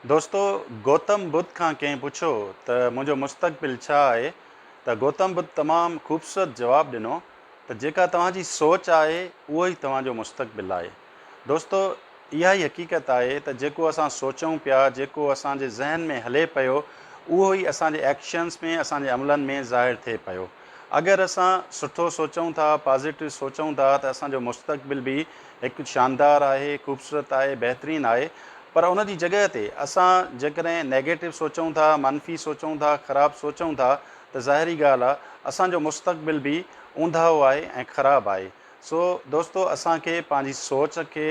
दोस्तों गौतम बुद्ध खां कंहिं पुछो त मुंहिंजो मुस्तक़बिल छा आहे त गौतम बुद्ध तमामु ख़ूबसूरत जवाबु ॾिनो त जेका तव्हांजी सोच आहे उहो ई तव्हांजो मुस्तक़बिल आहे। दोस्तो इहा ई हक़ीक़त आहे त जेको असां सोचूं पिया, जेको असांजे ज़हन में हले पियो, उहो ई असांजे एक्शन्स में, असांजे अमलनि में ज़ाहिर थिए पियो। अगरि असां सुठो सोचूं था, पॉज़िटिव सोचूं था त असांजो मुस्तक़बिल बि हिकु शानदार आहे, ख़ूबसूरत आहे, बहितरीनु आहे। पर उन जी जॻह ते असां जेकॾहिं नेगेटिव सोचूं था, मनफ़ी सोचूं था, ख़राबु सोचूं था त ज़ाहिरी ॻाल्हि आहे असांजो मुस्तक़बिल बि ऊंधाओ आहे ऐं ख़राबु आहे। सो दोस्तो असांखे पंहिंजी सोच खे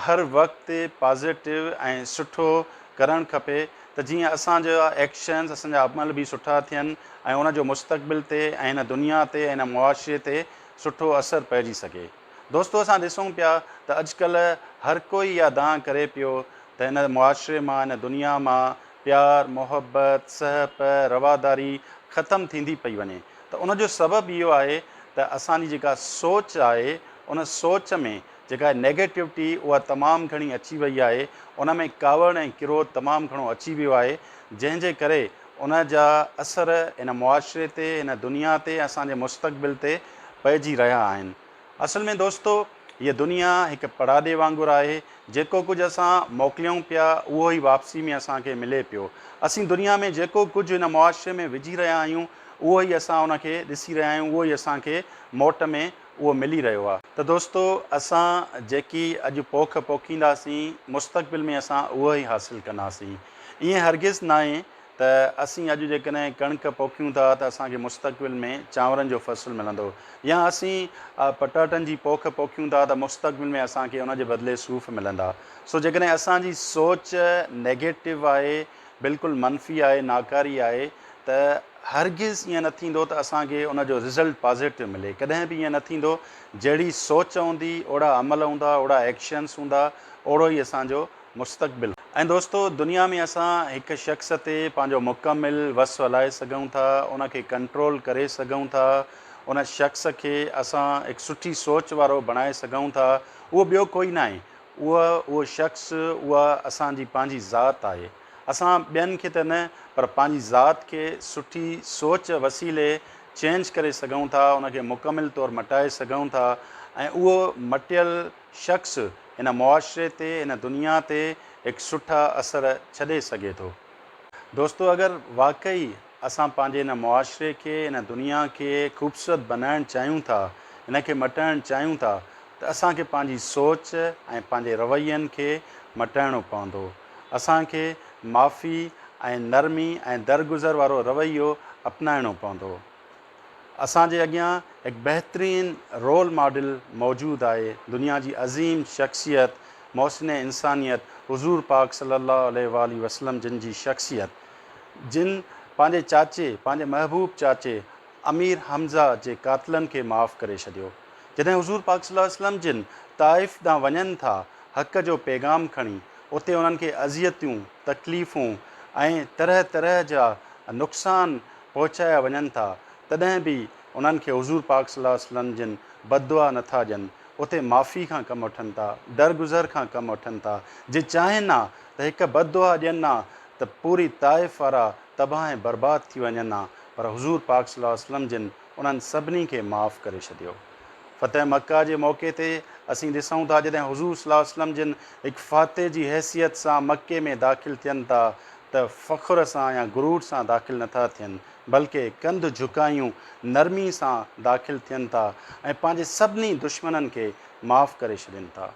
हर वक़्तु पॉज़िटिव ऐं सुठो करणु खपे त जीअं असांजा एक्शन्स, असांजा अमल बि सुठा थियनि ऐं उन जो मुस्तक़बिल ते ऐं हिन दुनिया ते ऐं हिन मुआशिरे ते सुठो असरु पइजी सघे। दोस्तो असां ॾिसूं पिया त अॼुकल्ह हर कोई इहा दांह करे पियो त हिन मुआशिरे मां, हिन दुनिया मां प्यार, मोहबत, सहप, रवादारी ख़तमु थींदी पई वञे। त उन जो सबबु इहो आहे त असांजी जेका सोच आहे, उन सोच में जेका नेगेटिविटी उहा तमामु घणी अची वई आहे। उन में कावड़ ऐं किरोध तमामु घणो अची वियो आहे, जंहिंजे करे उन जा असर हिन मुआशिरे ते, हिन दुनिया ते, असांजे मुस्तक़बिल ते पइजी रहिया आहिनि। असल में दोस्तो हीअ दुनिया हिकु पड़ाॾे वांगुरु आहे। जेको कुझु असां मोकिलियूं पिया उहो ई वापसी में असांखे मिले पियो। असीं दुनिया में जेको कुझु हिन मुआशिरे में विझी रहिया आहियूं उहो ई असां उनखे ॾिसी रहिया आहियूं, उहो ई असांखे मोट में उहो मिली रहियो आहे। त दोस्तो असां जेकी अॼु पोख पोखींदासीं, मुस्तक़बिल में असां उहो ई हासिलु कंदासीं। ईअं हरगिज़ न आहे त असीं अॼु जेकॾहिं कणिक पोखियूं था त असांखे मुस्तक़बिल में चांवरनि जो फ़सुलु मिलंदो, या असीं पटाटनि जी पोख पोखियूं था त मुस्तक़बिल में असांखे उन जे बदिले सूफ़ मिलंदा। सो जेकॾहिं असांजी सोच नेगेटिव आहे, बिल्कुलु मनफ़ी आहे, नाकारी आहे, त हरगिज़ ईअं न थींदो त असांखे उन जो रिज़ल्ट पॉज़िटिव मिले। कॾहिं बि ईअं न थींदो। जहिड़ी सोच हूंदी, ओड़ा अमल हूंदा, ओड़ा एक्शन्स हूंदा, ओड़ो ई असांजो मुस्तक़बिल। ऐं दोस्तो दुनिया में असां हिकु शख़्स ते पंहिंजो मुकमिल वस हलाए सघूं था, उनखे कंट्रोल करे सघूं था, उन शख़्स खे असां हिकु सुठी सोच वारो बणाए सघूं था। उहो ॿियो कोई न आहे, उहो शख़्स, उहा असांजी पंहिंजी ज़ात आहे। असां ॿियनि खे त न, पर पंहिंजी ज़ात खे सुठी सोच वसीले चेंज करे सघूं था, उनखे मुकमिल तौरु मटाए सघूं था। ऐं उहो मटियल शख़्स हिन मुआशिरे ते, हिन दुनिया ते हिकु सुठा असर छॾे सघे थो। दोस्तो अगरि वाक़ई असां पंहिंजे हिन मुआशिरे खे, हिन दुनिया खे ख़ूबसूरत बनाइणु चाहियूं था, हिन खे मटाइणु चाहियूं था, त असांखे पंहिंजी सोच ऐं पंहिंजे रवैयनि खे मटाइणो पवंदो। असांखे माफ़ी ऐं नरमी ऐं दरगुज़र वारो रवैयो अपनाइणो पवंदो। असांजे अॻियां हिकु बहितरीनु रोल मॉडल मौजूदु आहे, दुनिया जी अज़ीम शख़्सियत, मोहसिन इंसानियत हुज़ूर पाक सल्लल्लाहु अलैहि वसल्लम जिन जी शख़्सियत, जिन पंहिंजे चाचे, पंहिंजे महबूब चाचे अमीर हमज़ा जे क़ातिलनि खे माफ़ु करे छॾियो। जॾहिं हुज़ूर पाक सल्लल्लाहु अलैहि वसल्लम जिन ताइफ़ ॾांहुं वञनि था हक़ जो पैगाम खणी, उते उन्हनि खे अज़ियतूं, तकलीफ़ूं ऐं तरह तरह जा नुक़सान पहुचाया वञनि था, तॾहिं बि उन्हनि खे हुज़ूर पाक सल्लल्लाहु अलैहि वसल्लम जिन बददुआ नथा ॾियनि। उते माफ़ी खां कमु वठनि था, दरगुज़र खां कमु वठनि था। जे चाहिनि हा त हिकु बददुआ ॾियनि हा त पूरी ताइफ़ वारा तबाह ऐं बर्बाद थी वञनि हा, पर हुज़ूर पाक सल्लल्लाहु अलैहि वसल्लम जिन उन्हनि सभिनी खे माफ़ु करे छॾियो। फ़तह मक्का जे मौक़े ते असीं ॾिसूं था, जॾहिं हुज़ूर सल्लल्लाहु अलैहि वसल्लम जिन हिकु फ़ातह जी हैसियत सां मके में दाख़िलु थियनि था, त फ़ख़्र सां या गुरूर सां दाख़िलु नथा थियनि, बल्कि कंधु झुकायूं नरमी सां दाख़िलु थियनि था ऐं पंहिंजे सभिनी दुश्मननि खे माफ़ु करे छॾनि था।